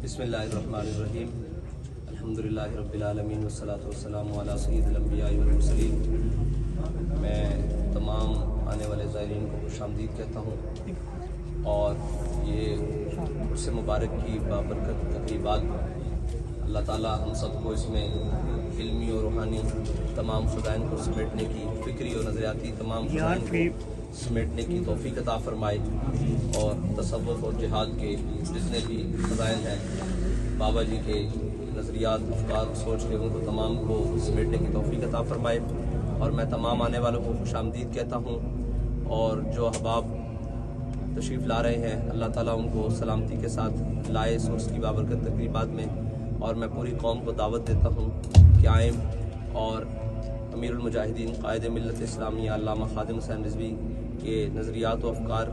बिस्मिल्लाहिर्रहमानिर्रहीम अल्हम्दुलिल्लाहि रब्बिल आलमीन वस्सलातु वस्सलामु अला सय्यिदिल अंबिया'i वल मुरसलीन। मैं तमाम आने वाले ज़ायरीन को खुशामदीद कहता हूँ और ये उर्स मुबारक की बाबरकत तक़रीबात अल्लाह ताला हम सबको इसमें इल्मी और रूहानी तमाम फ़ज़ाइल को समेटने की, फ़िक्री और नज़रियाती तमाम फ़ज़ाइल को समेटने की तौफ़ीक़ अता फ़रमाए और तसव्वुफ़ और जिहाद के जितने भी फ़ज़ाइल हैं बाबा जी के नज़रियात, अफ़कार, सोच के उनको तमाम को समेटने की तौफ़ीक़ अता फ़रमाए। और मैं तमाम आने वालों को खुशामदीद कहता हूँ और जो अहबाब तशरीफ़ ला रहे हैं अल्लाह ताला उनको सलामती के साथ लाए इस उर्स की बाबरकत तक़रीबात में। और मैं पूरी कौम को दावत देता हूँ कि आएँ और अमीरुल मुजाहिदीन क़ायद मिल्लत इस्लामिया अल्लामा ख़ादिम हुसैन रिज़वी के नज़रियात व अफ़कार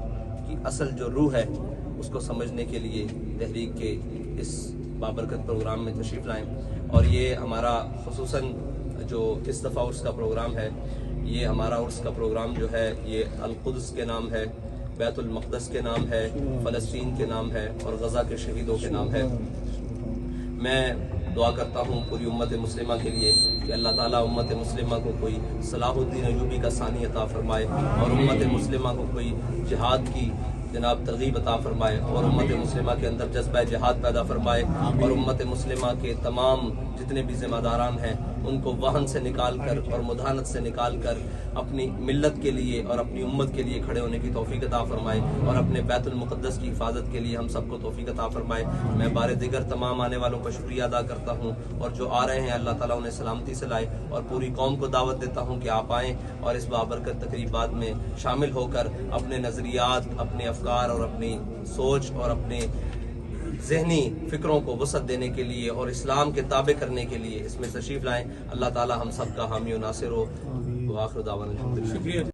की असल जो रूह है उसको समझने के लिए तहरीक के इस बाबरकत प्रोग्राम में तशरीफ़ लाएँ। और ये हमारा ख़ुसूसन जो इस दफ़ा उर्स का प्रोग्राम है, ये हमारा उर्स का प्रोग्राम जो है ये अल-कुद्स के नाम है, बैतुल मक़दस के नाम है, फ़लस्तीन के नाम है और गज़ा के शहीदों के नाम है। मैं दुआ करता हूँ पूरी उम्मत मुस्लिमा के लिए कि अल्लाह ताला उम्मत मुस्लिमा को कोई सलाहुद्दीन अय्यूबी का सानी अता फ़रमाए और उम्मत मुस्लिमा को कोई जिहाद की जनाब तरगीब अता फ़रमाए और उम्मत मुस्लिमा के अंदर जज्बा जिहाद पैदा फ़रमाए और उम्मत मुस्लिमा के तमाम जितने भी ज़िम्मेदारान हैं उनको वहन से निकाल कर और मुदानत से निकाल कर अपनी मिल्लत के लिए और अपनी उम्मत के लिए खड़े होने की तौफ़ीक़ अता फ़रमाए और अपने बैतुल मुक़द्दस की हिफाजत के लिए हम सबको तौफ़ीक़ अता फ़रमाए। मैं बारे दिगर तमाम आने वालों का शुक्रिया अदा करता हूँ और जो आ रहे हैं अल्लाह ताला उन्हें सलामती से लाए और पूरी कौम को दावत देता हूँ कि आप आएँ और इस बाबरकत तक़रीबात में शामिल होकर अपने नज़रियात, अपने अफ़कार और अपनी सोच और अपने ज़हनी फ़िक्रों को वसअत देने के लिए और इस्लाम के ताबे करने के लिए इसमें तशरीफ़ लाएँ। अल्लाह ताला हम सब का हामी और नासिर हो। आखिर दावाना अल्हम्दुलिल्लाह।